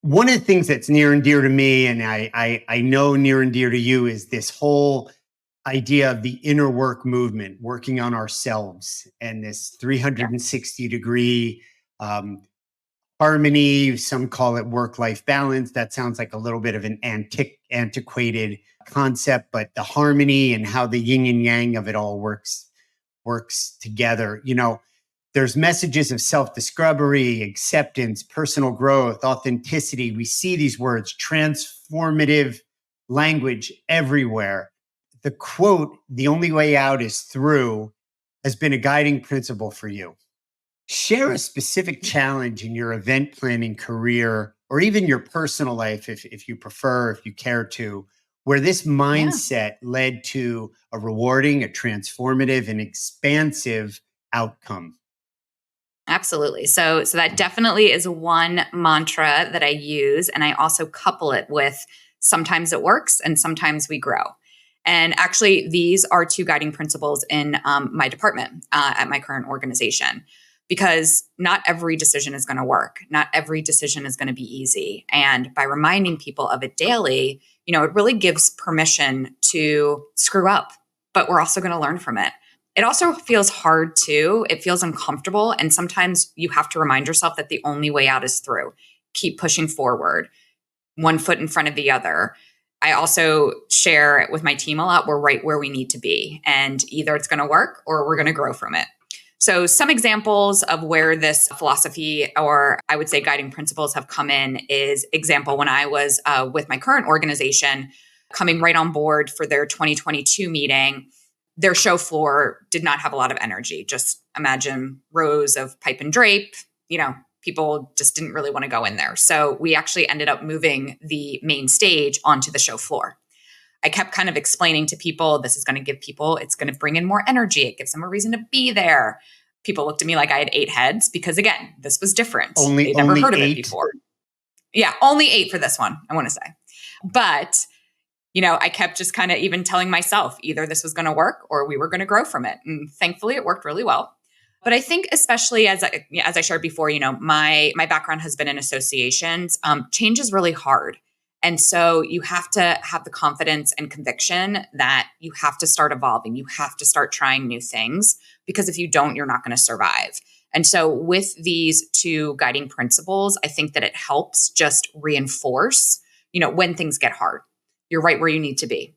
One of the things that's near and dear to me, and I know near and dear to you, is this whole idea of the inner work movement, working on ourselves, and this 360-degree harmony. Some call it work-life balance. That sounds like a little bit of an antiquated concept, but the harmony and how the yin and yang of it all works together. There's messages of self-discovery, acceptance, personal growth, authenticity. We see these words, transformative language everywhere. The quote, "The only way out is through," has been a guiding principle for you. Share a specific challenge in your event planning career, or even your personal life, if you prefer, if you care to, where this mindset led to a rewarding, a transformative, and expansive outcome. Absolutely. So that definitely is one mantra that I use. And I also couple it with sometimes it works and sometimes we grow. And actually, these are two guiding principles in my department at my current organization, because not every decision is going to work. Not every decision is going to be easy. And by reminding people of it daily, it really gives permission to screw up, but we're also going to learn from it. It also feels hard too. It feels uncomfortable. And sometimes you have to remind yourself that the only way out is through. Keep pushing forward, one foot in front of the other. I also share with my team a lot, we're right where we need to be. And either it's going to work or we're going to grow from it. So some examples of where this philosophy, or I would say guiding principles, have come in is example when I was with my current organization, coming right on board for their 2022 meeting. Their show floor did not have a lot of energy. Just imagine rows of pipe and drape. People just didn't really want to go in there. So we actually ended up moving the main stage onto the show floor. I kept kind of explaining to people, this is going to give people, it's going to bring in more energy. It gives them a reason to be there. People looked at me like I had 8 heads because, again, this was different. They'd never heard of it before. Yeah, only 8 for this one, I want to say. But I kept just kind of even telling myself either this was going to work or we were going to grow from it. And thankfully, it worked really well. But I think especially as I shared before, my background has been in associations. Change is really hard. And so you have to have the confidence and conviction that you have to start evolving. You have to start trying new things, because if you don't, you're not going to survive. And so with these two guiding principles, I think that it helps just reinforce, when things get hard. You're right where you need to be.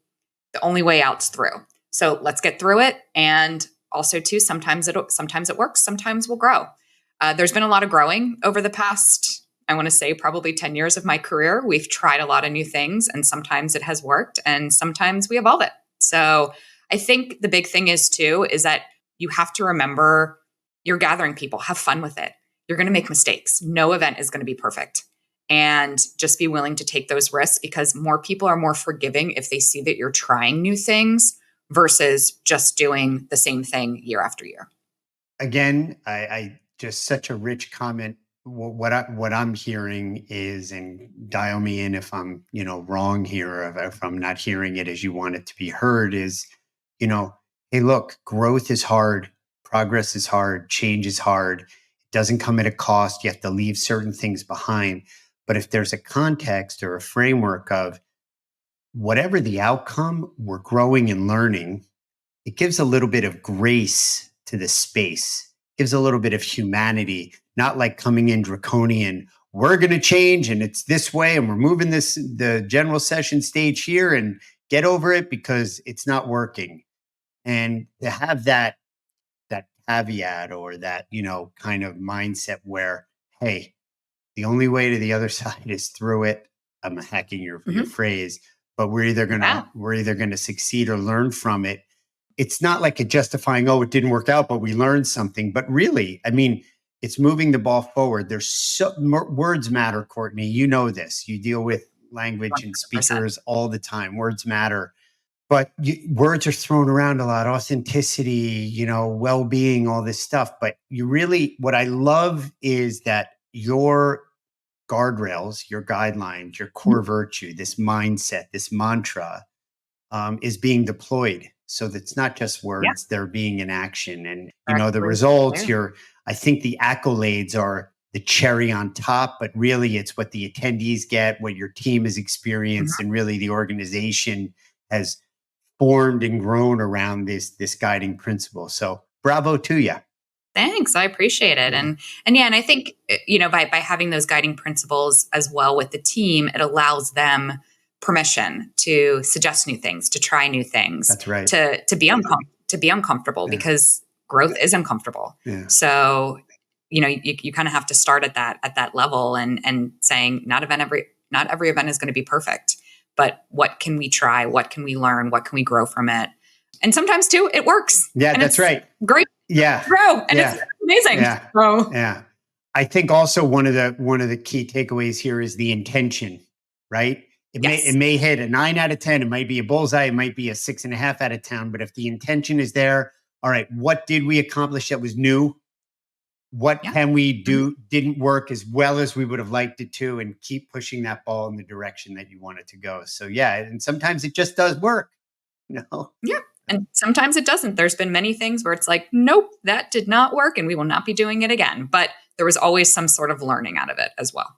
The only way out's through. So let's get through it. And also too, sometimes it works, sometimes we'll grow. There's been a lot of growing over the past, I want to say probably 10 years of my career. We've tried a lot of new things, and sometimes it has worked and sometimes we evolve it. So I think the big thing is that you have to remember you're gathering people, have fun with it. You're going to make mistakes. No event is going to be perfect. And just be willing to take those risks, because more people are more forgiving if they see that you're trying new things versus just doing the same thing year after year. Again, I just such a rich comment. What I'm hearing is, and dial me in if I'm wrong here, or if I'm not hearing it as you want it to be heard, is hey, look, growth is hard, progress is hard, change is hard. It doesn't come at a cost. You have to leave certain things behind. But if there's a context or a framework of whatever the outcome, we're growing and learning, it gives a little bit of grace to the space, gives a little bit of humanity, not like coming in draconian, we're going to change and it's this way and we're moving the general session stage here and get over it because it's not working. And to have that caveat or that, kind of mindset where, hey, the only way to the other side is through it. I'm hacking your phrase, but we're either gonna succeed or learn from it. It's not like a justifying, oh, it didn't work out, but we learned something. But really, it's moving the ball forward. There's words matter, Courtney. You know this. You deal with language and speakers all the time. Words matter. But words are thrown around a lot. Authenticity, well-being, all this stuff. But what I love is that your guardrails, your guidelines, your core virtue, this mindset, this mantra is being deployed. So that's not just words, they're being in action. And, the results, I think the accolades are the cherry on top, but really it's what the attendees get, what your team has experienced, and really the organization has formed and grown around this guiding principle. So bravo to you. Thanks. I appreciate it. Yeah. And I think, by having those guiding principles as well with the team, it allows them permission to suggest new things, to try new things. That's right. To be uncomfortable because growth is uncomfortable. Yeah. So, you kind of have to start at that level and saying not every event is going to be perfect, but what can we try? What can we learn? What can we grow from it? And sometimes too, it works. Yeah, and that's right. Great. Yeah. Grow. And it's amazing. Yeah. So. Yeah. I think also one of the key takeaways here is the intention, right? It may hit a 9 out of 10. It might be a bullseye. It might be a 6.5 out of 10. But if the intention is there, all right, what did we accomplish that was new? What can we do? Didn't work as well as we would have liked it to, and keep pushing that ball in the direction that you want it to go. So and sometimes it just does work. Yeah. And sometimes it doesn't. There's been many things where it's like, nope, that did not work and we will not be doing it again. But there was always some sort of learning out of it as well.